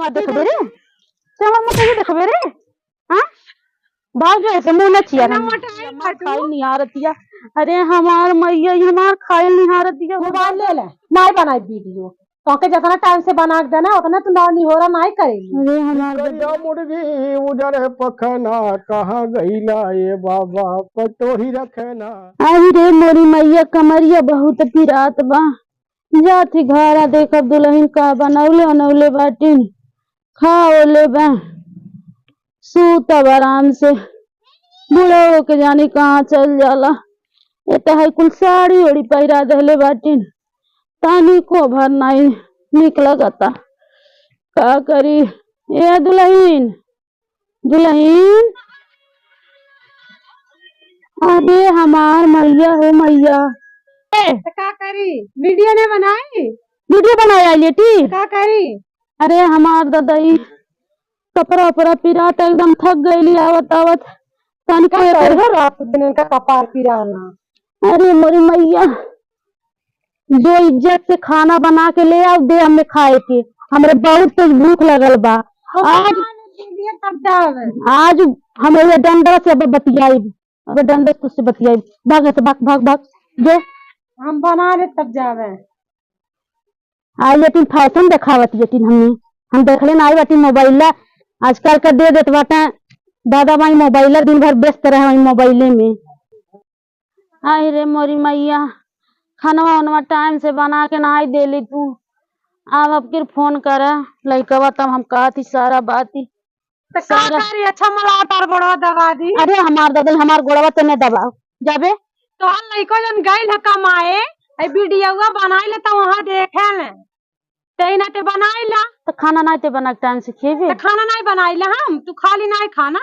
हमार देखबे रे ते हमार मोटैया देखबे रे। हां भाग जो ऐसे मुंह न चिया हमार खाइल निहारतिया। अरे हमार मैया हमार खाइल निहारतिया। मोबाइल ले ले नहीं बनाई वीडियो तो के जितना टाइम से बना के देना उतना तू ना नहीं हो रहा नहीं करेगी। अरे हमार करिया मुर्गी उजर पखना कहाँ गईला ये बाबा पतो ही रखना। आई रे मोरी मैया कमरिया बहुत पिरात बा। जाती घरा देखब दुल्हन का बनौले बनौले बाटिन खाओ ले बा सूतब आराम से। बूढ़ा हो के जाने कहाँ चल जाला। ये तो है कुल साड़ी ओड़ी पहिरा दहले बाटिन तानी को भर नहीं निकला गता का करी। ए दुल्हन दुल्हन अरे हमार मैया हो मैया तो का करी वीडियो ने बनाई वीडियो बनाया लेटी। का करी अरे हमार दादाई कपड़ा उपड़ा पिरात एकदम थक गईली आवत आवत तन का कर रात दिन का कपार पिराना। अरे मोरी मैया जो इज्जत से खाना बना के ले आओ दे हमें खाए के हमरे बहुत तेज भूख लगल बा। आज तब जावे आज हम ये डंडा से अब बतियाई अब डंडे तुझसे बतियाई भाग से भाग भाग भाग जो हम बना ले तब जावे। आई लेकिन फैशन दिखावत लेकिन हम देखले ना आई बाटी मोबाइल आजकल का दे देत बाटे दादा भाई मोबाइल दिन भर व्यस्त रहे मोबाइले में। आई रे मोरी मैया खानवा उनवा टाइम से बना के ना दे ली तू अब फिर फोन कर लड़कवा तब हम कहा थी सारा बात ही तो का करी अच्छा मला तार गोड़वा दबा दी। अरे हमार दादा हमार गोड़वा तो नहीं दबाओ जाबे तो हम लइको जन गइल ह कमाए ए वीडियोवा बनाई ले तो वहां देखे ले ते ना ते बनाई ला तो खाना नहीं ते बना टाइम से खेबे तो खाना नहीं बनाई ला हम तू खाली नहीं खाना।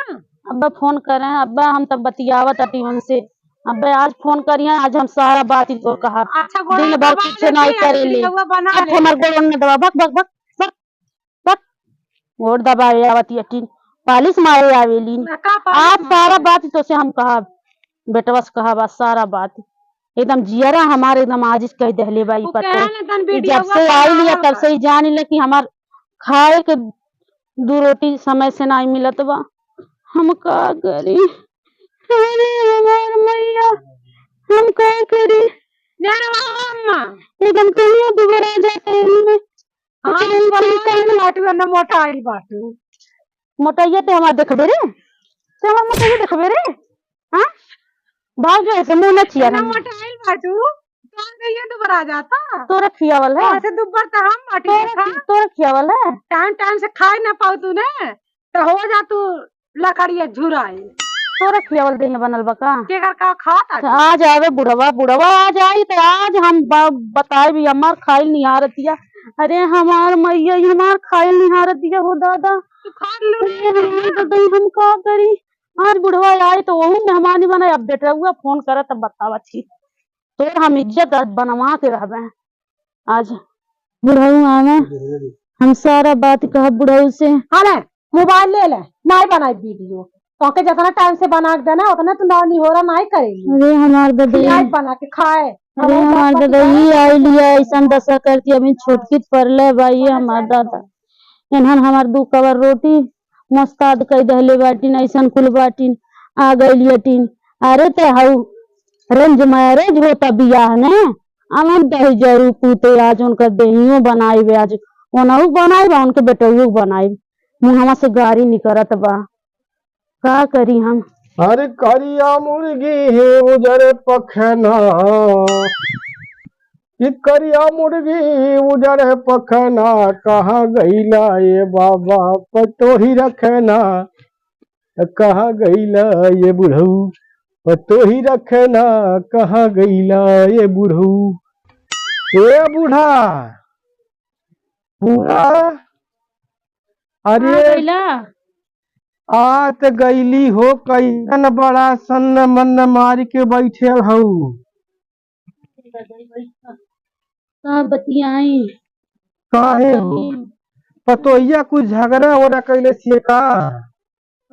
अब्बा फोन करें अब्बा हम तब बतियावत अटी हमसे अब्बा आज फोन करिए आज हम सारा बात ही तो कहा अच्छा दिन भर कुछ नहीं करेले बना ले हमार गोड़ में दबा भग भग भग भग भग गोड़ दबाए आवती अटी पालिश मारे आवेली आज सारा बात तो से हम कहा बेटवा से कहा बस सारा बात एकदम जियरा हमारे एकदम आज कह दहले बाई पता जब से आई लिया तब से ही जान ले कि हमार खाए के दो रोटी समय से नहीं मिलत बा हम का करी। अरे हमार मैया हम का करी एकदम कहियो दोबारा जाते हैं मोटा आई बाटू मोटाइया ते हमार देखबे रे ते हमार मोटाइया देखबे रे। हां भाग जो ऐसे मुंह न चिया मोटा आई बाटू कौन कहियो दोबारा जाता तो रखियावल है ऐसे दुबर तो हम बाटी तो रखियावल है टाइम टाइम से खाए ना पाऊ तू ने तो हो जा तू लकड़िया झुराई तो रखियावल देह बनल बका के कर का खाता आज आवे बुढ़वा बुढ़वा आज आई तो आज हम बताए भी हमार खाइल निहारतिया। अरे हमार मैया हमार खाइल निहारतिया हो दादा तू खा ले हम का करी आज बुढ़वा आए तो वही मेहमानी बनाए अब बेटा हुआ फोन करे तब बतावा छी तो हम इज्जत बनवा के रहबे आज बुढ़ऊ आवे हम सारा बात कह बुढ़ऊ से। हाँ मोबाइल ले ले नहीं बनाई वीडियो तो के जितना टाइम से बना के देना उतना तू ना नहीं हो रहा नहीं करेगी। अरे हमार दादा बना के खाए अरे हमार दादा ही आई लिया ऐसा दशा करती अभी छोटकी पड़ले भाई हमार दादा इन्हन हमार दू कवर रोटी मस्ताद कई दहले बाटिन ऐसा कुल बाटिन आ गई लियटिन। अरे ते हाउ रेंज मैरिज होता बियाह ने अमन दही जरू पूते आज उनका दहियो बनाई आज ओनहु बनाई बा उनके बेटइयो बनाई मुहवा से गाड़ी निकलत बा का करी हम। अरे करिया मुर्गी है उजर पखना करिया मुर्गी उजर पखना कहाँ गईला ये बाबा पतो ही रखना कहाँ गईला ये बुढ़ऊ पतो ही रखना कहाँ गईला ये बुढ़ऊ। ए बूढ़ा बूढ़ा अरे आत गईली हो कैसन बड़ा सन्न मन मार के बैठे हऊ का बतियाई काहे पतोहिया कुछ झगड़ा ओरा कैले छिए का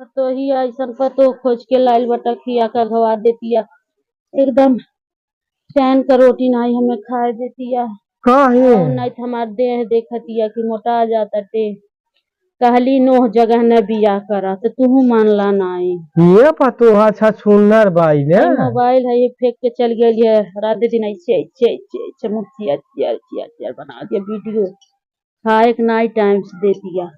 पतोही ऐसा पतो खोज के लाइल बटा खिया कर धवा देतिया एकदम चैन का रोटी नहीं हमें खाए देतिया काहे नहीं हमार देह देखतिया कि मोटा जाता टे कहली नोह जगह न बिया करा तो तू मानला नहीं। ये पतो अच्छा सुंदर बाई ने। मोबाइल है ये फेंक के चल गई है रात दिन ऐसे ऐसे ऐसे ऐसे मुखिया चियर चियर चियर बना दिया वीडियो खाए के नाइट टाइम्स दे दिया।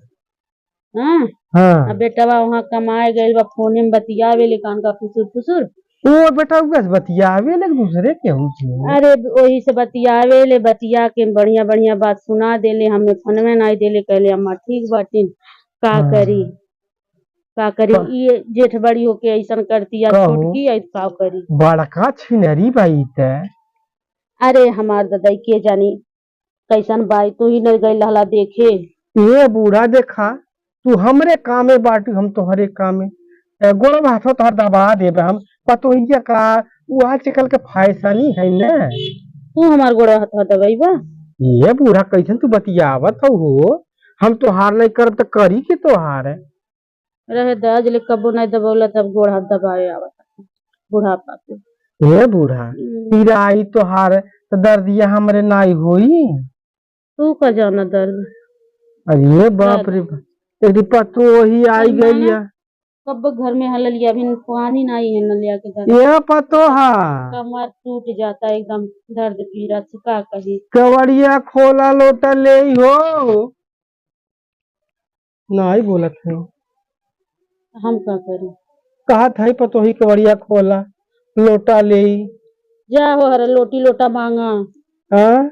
हाँ हाँ अब बेटवा वहाँ कमाए गए बा फोने में बतियावे ले कान का फुसुर फुसुर। वो बेटा उगस बतियावे लग दूसरे के हुँ। अरे वही से बतियावे ले बतिया के बढ़िया बढ़िया बात सुना देले हमें फोन में नहीं देले कहले अम्मा ठीक बाटी का करी का करी ये जेठ बड़ी होके ऐसा करती है छोटकी है का करी। बड़का छिनरी बाई ते। अरे हमार दादा के जानी कैसन बाई तू ही नहीं गई लहला देखे। ये बूढ़ा देखा तू हमरे कामे बाटू हम तोहरे कामे गोड़ हाथों तोहर दबा देबे हम पतोहिया का वो आजकल के फैशनी है ना। तू हमार गोड़ हाथ दबाई बा। ये बूढ़ा कैसन तू बतियावत हो हम तोहार नहीं कर तो करी के तोहार है। रहे दज ले कबो नहीं दबौला तब गोड़ हाथ दबाए आवत बुढ़ापा के। ये बूढ़ा पीराई तोहार तो दर्दिया हमरे नाई होई। तू का जाना दर्द। अरे बाप रे एक पतो वही आई गई है। कब घर में हल लिया अभी पानी नहीं है नलिया के दर्द। ये पतो है कमर टूट जाता है एकदम दर्द पीरा से का कही। कवड़िया खोला लोटा ले हो नहीं बोलत है हम का करी। कहा था पतो ही कवड़िया खोला लोटा ले जा हो हर लोटी लोटा मांगा। हाँ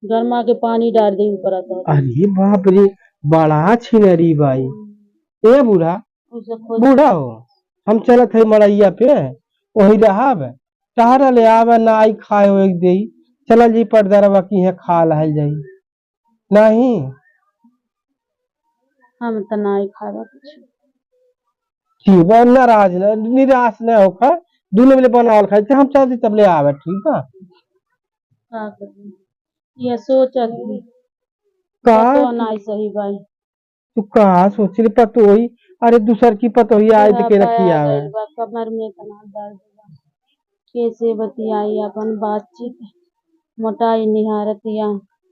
गर्मा के पानी डाल दे ऊपर आता। अरे बाप रे बड़ा छिनरी बाई। ए बूढ़ा बूढ़ा हो हम चलत है मड़ैया पे वही रहाब टहरा ले आवे ना आई खाए हो एक दे चल जी पर्दरवा की है खा लहल जाई नहीं हम तो नहीं खावा कुछ। ठीक है नाराज न निराश न होखा दोनों मिले बनावल खाए हम चलते तब ले आवे ठीक है। का करी ये सोचत थी का तो नहीं सही भाई। तू कहा सोच रही पतो ही अरे दूसर की पतो ही आए के रखी आवे। कमर में इतना दर्द कैसे बतियाई अपन बातचीत मोटाई निहारतिया।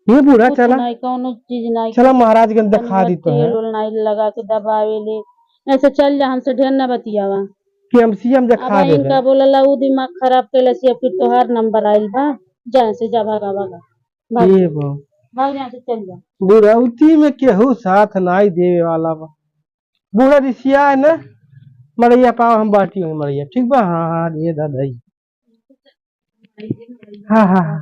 ये बूढ़ा चला नहीं कौनो चीज नहीं चला महाराजगंज दिखा दी तो है तेल नहीं लगा के दबावे ले ऐसे चल जा हमसे ढेर न बतियावा कि हम सीएम दिखा अब दे इनका बोला ऊ दिमाग खराब कैलस या फिर तोहार नंबर आइल बा जा से जा भागा भागा ये बो भाग यहाँ से चल जा। बुढ़ौती में केहू साथ नाई देवे वाला बा बूढ़ा रिसिया है ना मरैया पाव हम बाटी हुई मरैया ठीक बा। हाँ हाँ ये दादा हाँ हाँ।